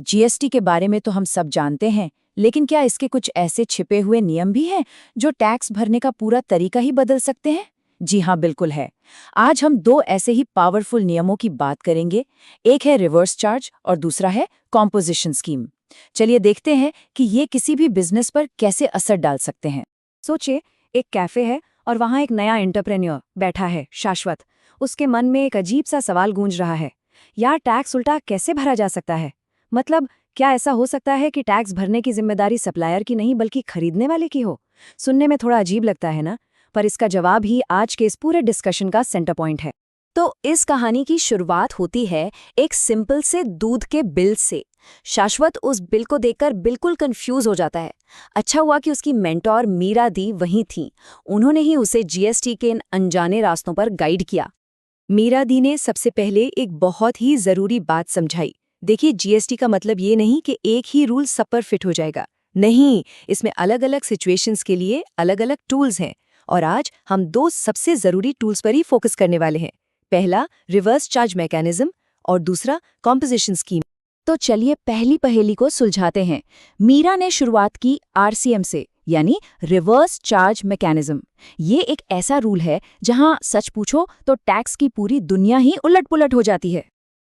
GST के बारे में तो हम सब जानते हैं, लेकिन क्या इसके कुछ ऐसे छिपे हुए नियम भी हैं जो टैक्स भरने का पूरा तरीका ही बदल सकते हैं? जी हाँ, बिल्कुल है। आज हम दो ऐसे ही पावरफुल नियमों की बात करेंगे। एक है रिवर्स चार्ज और दूसरा है कॉम्पोजिशन स्कीम। चलिए देखते हैं कि ये किसी भी बिजनेस पर कैसे असर डाल सकते हैं। सोचिए, एक कैफे है और वहां एक नया एंटरप्रेन्योर बैठा है, शाश्वत। उसके मन में एक अजीब सा सवाल गूंज रहा है। यार, टैक्स उल्टा कैसे भरा जा सकता है? मतलब, क्या ऐसा हो सकता है कि टैक्स भरने की जिम्मेदारी सप्लायर की नहीं बल्कि खरीदने वाले की हो? सुनने में थोड़ा अजीब लगता है ना? पर इसका जवाब ही आज के इस पूरे डिस्कशन का सेंटर पॉइंट है। तो इस कहानी की शुरुआत होती है एक सिंपल से दूध के बिल से। शाश्वत उस बिल को देखकर बिल्कुल कंफ्यूज हो जाता है। अच्छा हुआ कि उसकी मेंटोर मीरा दी वहीं थी। उन्होंने ही उसे जीएसटी के इन अनजाने रास्तों पर गाइड किया। मीरा दी ने सबसे पहले एक बहुत ही जरूरी बात समझाई। देखिए, जीएसटी का मतलब ये नहीं कि एक ही रूल सब पर फिट हो जाएगा। नहीं, इसमें अलग अलग सिचुएशंस के लिए अलग अलग टूल्स हैं। और आज हम दो सबसे जरूरी टूल्स पर ही फोकस करने वाले हैं। पहला, रिवर्स चार्ज मैकेनिज्म, और दूसरा, कॉम्पोजिशन स्कीम। तो चलिए पहली पहेली को सुलझाते हैं। मीरा ने शुरुआत की आरसीएम से, यानी रिवर्स चार्ज मैकेनिज्म। ये एक ऐसा रूल है जहां सच पूछो तो टैक्स की पूरी दुनिया ही उलट-पुलट हो जाती है।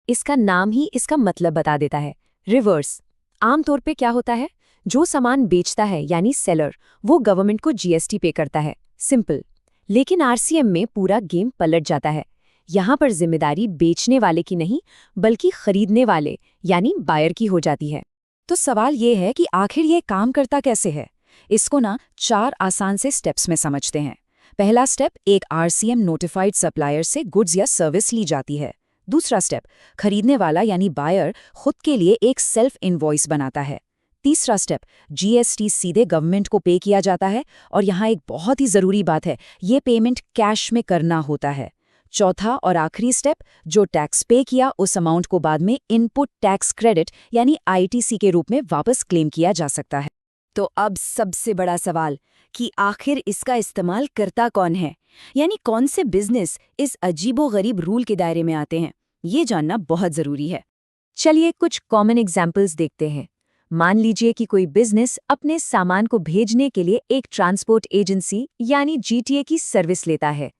इसका नाम ही इसका मतलब बता देता है, रिवर्स। आमतौर पे क्या होता है, जो सामान बेचता है यानी सेलर, वो गवर्नमेंट को जीएसटी पे करता है, सिंपल। लेकिन आरसीएम में पूरा गेम पलट जाता है। यहाँ पर जिम्मेदारी बेचने वाले की नहीं बल्कि खरीदने वाले यानी बायर की हो जाती है। तो सवाल ये है कि आखिर ये काम करता कैसे है? इसको ना 4 आसान से स्टेप्स में समझते हैं। पहला स्टेप, एक आरसीएम नोटिफाइड सप्लायर से गुड्स या सर्विस ली जाती है। दूसरा स्टेप, खरीदने वाला यानी बायर खुद के लिए एक सेल्फ इनवॉइस बनाता है। तीसरा स्टेप, जीएसटी सीधे गवर्नमेंट को पे किया जाता है, और यहाँ एक बहुत ही जरूरी बात है, ये पेमेंट कैश में करना होता है। चौथा और आखिरी स्टेप, जो टैक्स पे किया उस अमाउंट को बाद में इनपुट टैक्स क्रेडिट यानी आईटीसी के रूप में वापस क्लेम किया जा सकता है। तो अब सबसे बड़ा सवाल कि आखिर इसका इस्तेमाल करता कौन है, यानी कौन से बिजनेस इस अजीबोगरीब रूल के दायरे में आते हैं, ये जानना बहुत जरूरी है। चलिए कुछ कॉमन एग्जाम्पल्स देखते हैं। मान लीजिए कि कोई बिजनेस अपने सामान को भेजने के लिए एक ट्रांसपोर्ट एजेंसी यानी जीटीए की सर्विस लेता है,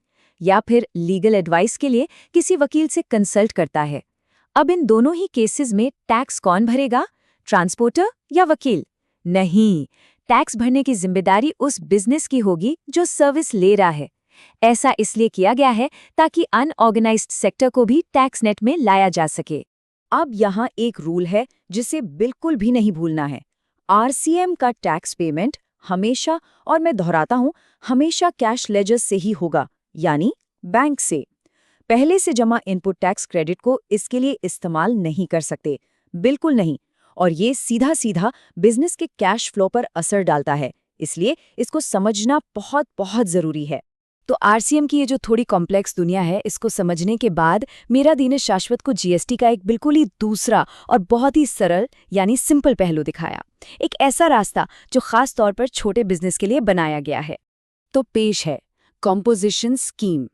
या फिर लीगल एडवाइस के लिए किसी वकील से कंसल्ट करता है। अब इन दोनों ही केसेस में टैक्स कौन भरेगा, ट्रांसपोर्टर या वकील? नहीं, टैक्स भरने की जिम्मेदारी उस बिजनेस की होगी जो सर्विस ले रहा है। ऐसा इसलिए किया गया है ताकि अनऑर्गेनाइज्ड सेक्टर को भी टैक्स नेट में लाया जा सके। अब यहाँ एक रूल है जिसे बिल्कुल भी नहीं भूलना है। आरसीएम का टैक्स पेमेंट हमेशा, और मैं दोहराता हूँ, हमेशा कैश लेजर से ही होगा, यानी बैंक से। पहले से जमा इनपुट टैक्स क्रेडिट को इसके लिए इस्तेमाल नहीं कर सकते, बिल्कुल नहीं। और ये सीधा सीधा बिजनेस के कैश फ्लो पर असर डालता है, इसलिए इसको समझना बहुत बहुत जरूरी है। तो आरसीएम की ये जो थोड़ी कॉम्प्लेक्स दुनिया है, इसको समझने के बाद मीरा दी ने शाश्वत को जीएसटी का एक बिल्कुल ही दूसरा और बहुत ही सरल यानी सिंपल पहलू दिखाया। एक ऐसा रास्ता जो खास तौर पर छोटे बिजनेस के लिए बनाया गया है। तो पेश है कॉम्पोजिशन स्कीम।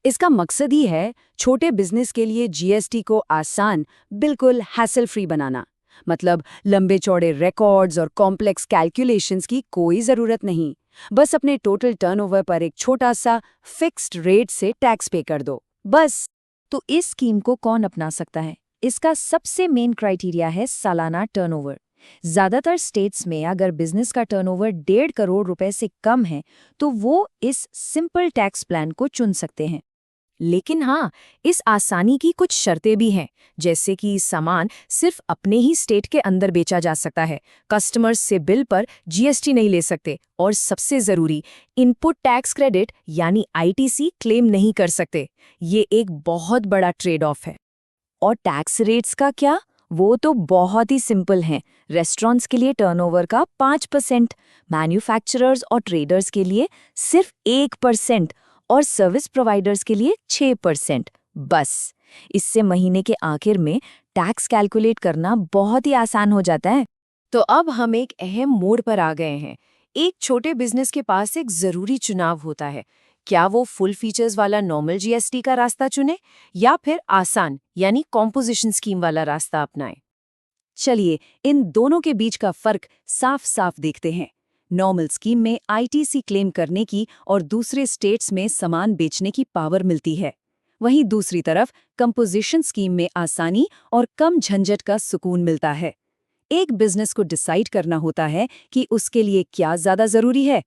इसका मकसद ही है छोटे बिजनेस के लिए जीएसटी को आसान, बिल्कुल हैसल फ्री बनाना। मतलब लंबे चौड़े रिकॉर्ड्स और कॉम्प्लेक्स कैलकुलेशंस की कोई ज़रूरत नहीं। बस अपने टोटल टर्नओवर पर एक छोटा सा फिक्स्ड रेट से टैक्स पे कर दो, बस। तो इस स्कीम को कौन अपना सकता है? इसका सबसे मेन क्राइटेरिया है सालाना टर्नओवर। ज्यादातर स्टेट्स में अगर बिजनेस का टर्नओवर 1.5 करोड़ रुपए से कम है तो वो इस सिंपल टैक्स प्लान को चुन सकते हैं। लेकिन हाँ, इस आसानी की कुछ शर्तें भी हैं, जैसे कि सामान सिर्फ अपने ही स्टेट के अंदर बेचा जा सकता है, कस्टमर्स से बिल पर जीएसटी नहीं ले सकते, और सबसे जरूरी, इनपुट टैक्स क्रेडिट यानी आईटीसी क्लेम नहीं कर सकते। ये एक बहुत बड़ा ट्रेड ऑफ है। और टैक्स रेट्स का क्या? वो तो बहुत ही सिंपल हैं। रेस्टोरेंट्स के लिए टर्नओवर का 5%, मैन्युफैक्चरर्स और ट्रेडर्स के लिए सिर्फ 1%, और सर्विस प्रोवाइडर्स के लिए 6%। बस, इससे महीने के आखिर में टैक्स कैलकुलेट करना बहुत ही आसान हो जाता है। तो अब हम एक अहम मोड़ पर आ गए हैं। एक छोटे बिजनेस के पास एक जरूरी चुनाव होता है। क्या वो फुल फीचर्स वाला नॉर्मल जीएसटी का रास्ता चुने, या फिर आसान यानी कॉम्पोजिशन स्कीम वाला रास्ता अपनाए? चलिए इन दोनों के बीच का फर्क साफ साफ देखते हैं। नॉर्मल स्कीम में आईटीसी क्लेम करने की और दूसरे स्टेट्स में सामान बेचने की पावर मिलती है। वहीं दूसरी तरफ कंपोजिशन स्कीम में आसानी और कम झंझट का सुकून मिलता है। एक बिजनेस को डिसाइड करना होता है कि उसके लिए क्या ज्यादा जरूरी है।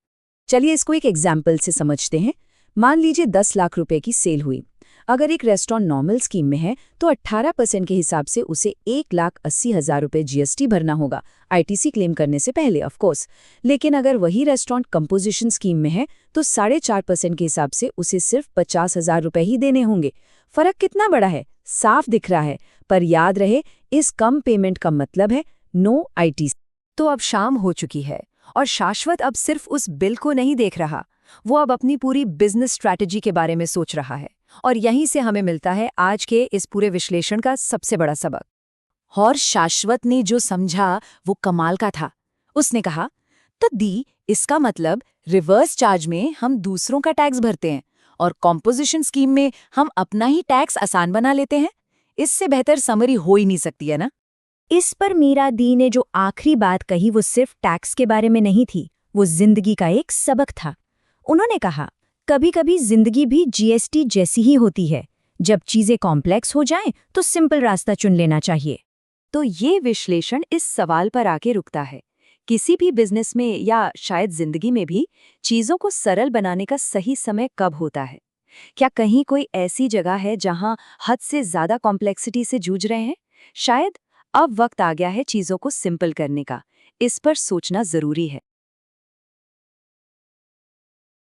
चलिए इसको एक एग्जाम्पल से समझते हैं। मान लीजिए 10 लाख रुपए की सेल हुई। अगर एक रेस्टोरेंट नॉर्मल स्कीम में है तो 18% के हिसाब से उसे 1,80,000 रुपए जीएसटी भरना होगा, आईटीसी क्लेम करने से पहले ऑफ कोर्स। लेकिन अगर वही रेस्टोरेंट कंपोजिशन स्कीम में है तो 4.5% के हिसाब से उसे सिर्फ 50,000 रुपए ही देने होंगे। फर्क कितना बड़ा है, साफ दिख रहा है। पर याद रहे, इस कम पेमेंट का मतलब है नो आईटीसी। तो अब शाम हो चुकी है और शाश्वत अब सिर्फ उस बिल को नहीं देख रहा, वो अब अपनी पूरी बिजनेस स्ट्रैटेजी के बारे में सोच रहा है। और यहीं से हमें मिलता है आज के इस पूरे विश्लेषण का सबसे बड़ा सबक। और शाश्वत ने जो समझा वो कमाल का था। उसने कहा, तो दी इसका मतलब रिवर्स चार्ज में हम दूसरों का टैक्स भरते हैं और कॉम्पोजिशन स्कीम में हम अपना ही टैक्स आसान बना लेते हैं। इससे बेहतर समरी हो ही नहीं सकती है ना। इस पर मीरा दी ने जो आखिरी बात कही वो सिर्फ टैक्स के बारे में नहीं थी, वो जिंदगी का एक सबक था। उन्होंने कहा, कभी कभी जिंदगी भी जीएसटी जैसी ही होती है। जब चीजें कॉम्प्लेक्स हो जाएं तो सिंपल रास्ता चुन लेना चाहिए। तो ये विश्लेषण इस सवाल पर आके रुकता है, किसी भी बिजनेस में या शायद जिंदगी में भी चीजों को सरल बनाने का सही समय कब होता है? क्या कहीं कोई ऐसी जगह है जहां हद से ज्यादा कॉम्प्लेक्सिटी से जूझ रहे हैं? शायद अब वक्त आ गया है चीजों को सिंपल करने का। इस पर सोचना जरूरी है।